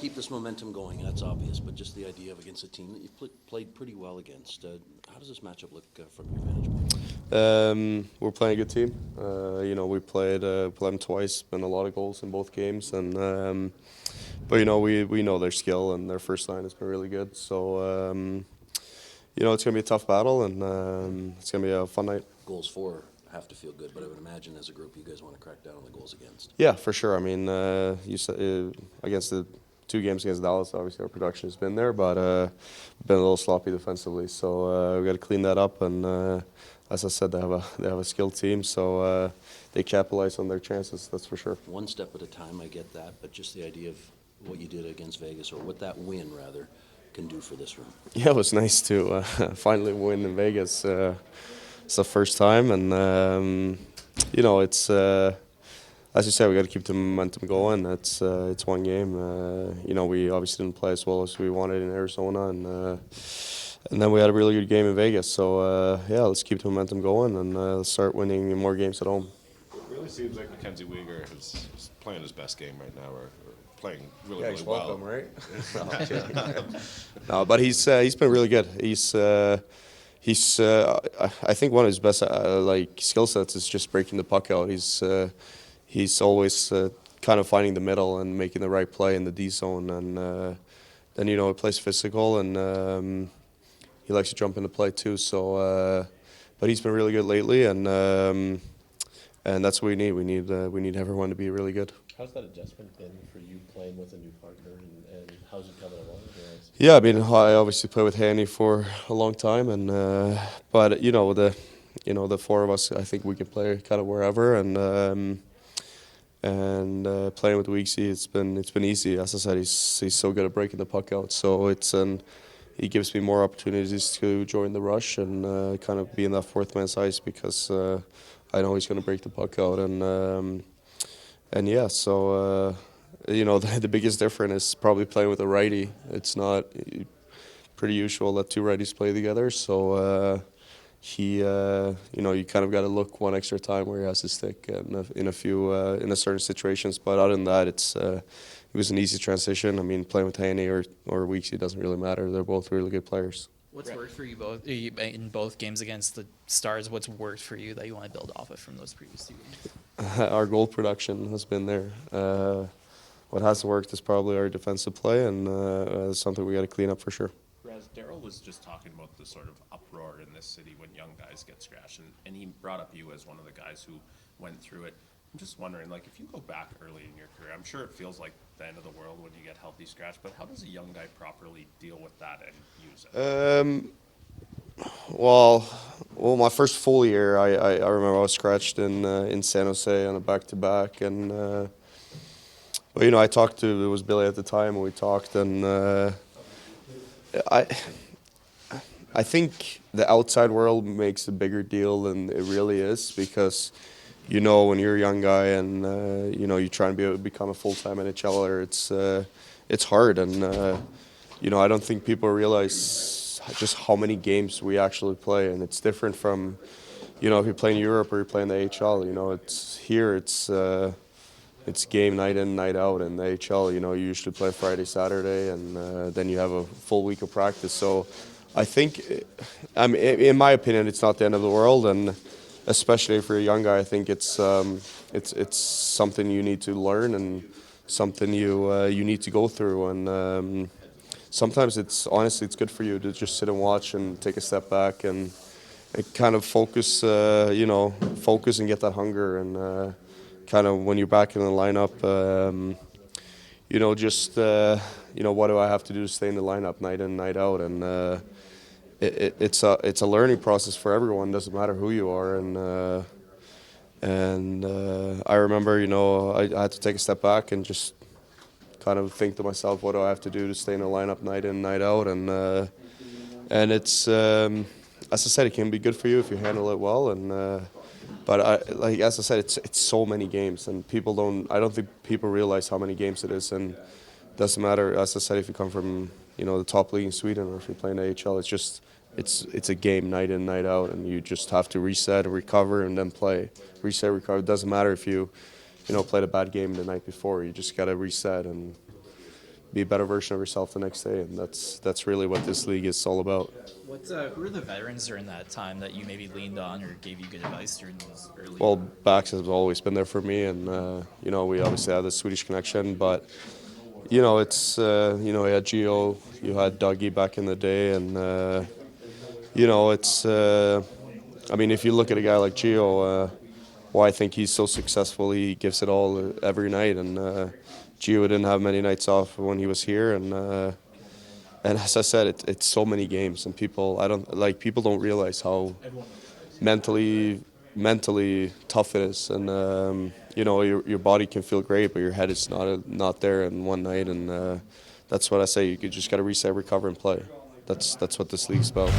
keep this momentum going, that's obvious, but just the idea of against a team that you've played pretty well against, how does this matchup look from your vantage point? We're playing a good team. We played them twice, been a lot of goals in both games, and but we know their skill and their first line has been really good. So it's gonna be a tough battle, and it's gonna be a fun night. Goals for have to feel good, but I would imagine as a group you guys want to crack down on the goals against. Yeah, for sure. I mean, you said against the 2 games against Dallas, obviously our production has been there, but been a little sloppy defensively. So we got to clean that up. And as I said, they have a skilled team, so they capitalize on their chances. That's for sure. One step at a time, I get that, but just the idea of what you did against Vegas, or what that win rather, can do for this room. Yeah, it was nice to finally win in Vegas. It's the first time, and it's as you said, we got to keep the momentum going. It's one game. We obviously didn't play as well as we wanted in Arizona, and then we had a really good game in Vegas. So let's keep the momentum going and let's start winning more games at home. It really seems like Mackenzie Weegar is playing his best game right now, or playing really well. Welcome, right? No, but he's been really good. I think one of his best skill sets is just breaking the puck out. He's always kind of finding the middle and making the right play in the D zone, and then he plays physical, and he likes to jump into play too. So, but he's been really good lately, and that's what we need. We need everyone to be really good. How's that adjustment been for you playing with a new partner, and how's it coming along? Yeah, I mean, I obviously played with Hanny for a long time, and but the four of us, I think we can play kind of wherever, and playing with Weeksy, it's been easy. As I said, he's so good at breaking the puck out, so he gives me more opportunities to join the rush and kind of be in that fourth man's ice, because I know he's going to break the puck out, and yeah, so. The biggest difference is probably playing with a righty. It's not pretty usual that two righties play together. So you kind of got to look one extra time where he has his stick in a certain situations. But other than that, it was an easy transition. I mean, playing with Haney or Weeksy doesn't really matter. They're both really good players. What's worked for you both in both games against the Stars? What's worked for you that you want to build off of from those previous 2 games? Our goal production has been there. What hasn't worked is probably our defensive play, and it's something we got to clean up for sure. Raz, Daryl was just talking about the sort of uproar in this city when young guys get scratched, and he brought up you as one of the guys who went through it. I'm just wondering, if you go back early in your career, I'm sure it feels like the end of the world when you get healthy scratched, but how does a young guy properly deal with that and use it? Well, my first full year, I remember I was scratched in San Jose on a back-to-back, and but I talked to, it was Billy at the time, and we talked, and I think the outside world makes a bigger deal than it really is, because when you're a young guy and you try and become a full-time NHLer, it's hard, and I don't think people realize just how many games we actually play, and it's different from if you play in Europe or you play in the AHL. It's game night in, night out. In the AHL, you usually play Friday, Saturday, and then you have a full week of practice. So I think, in my opinion, it's not the end of the world, and especially for a young guy, I think it's something you need to learn and something you need to go through. And sometimes it's good for you to just sit and watch and take a step back and kind of focus and get that hunger, and kind of when you're back in the lineup, what do I have to do to stay in the lineup night in, night out, and it's a learning process for everyone. It doesn't matter who you are, and I remember I had to take a step back and just kind of think to myself, what do I have to do to stay in the lineup night in, night out, and it's as I said, it can be good for you if you handle it well, and. But as I said, it's so many games, and I don't think people realize how many games it is, and it doesn't matter. As I said, if you come from the top league in Sweden, or if you play in the AHL, it's a game night in, night out, and you just have to reset, recover, and then play. Reset, recover. It doesn't matter if you played a bad game the night before. You just got to reset and be a better version of yourself the next day, and that's really what this league is all about. Who are the veterans during that time that you maybe leaned on or gave you good advice during those early? Well, Bax has always been there for me, and we obviously have the Swedish connection, but it's you had Gio, you had Dougie back in the day, and it's I mean, if you look at a guy like Gio, why I think he's so successful, he gives it all every night, and Gio didn't have many nights off when he was here, and as I said, it's so many games, and people don't realize how mentally tough it is, and your body can feel great, but your head is not there in one night, and that's what I say. You just got to reset, recover, and play. That's what this league's about.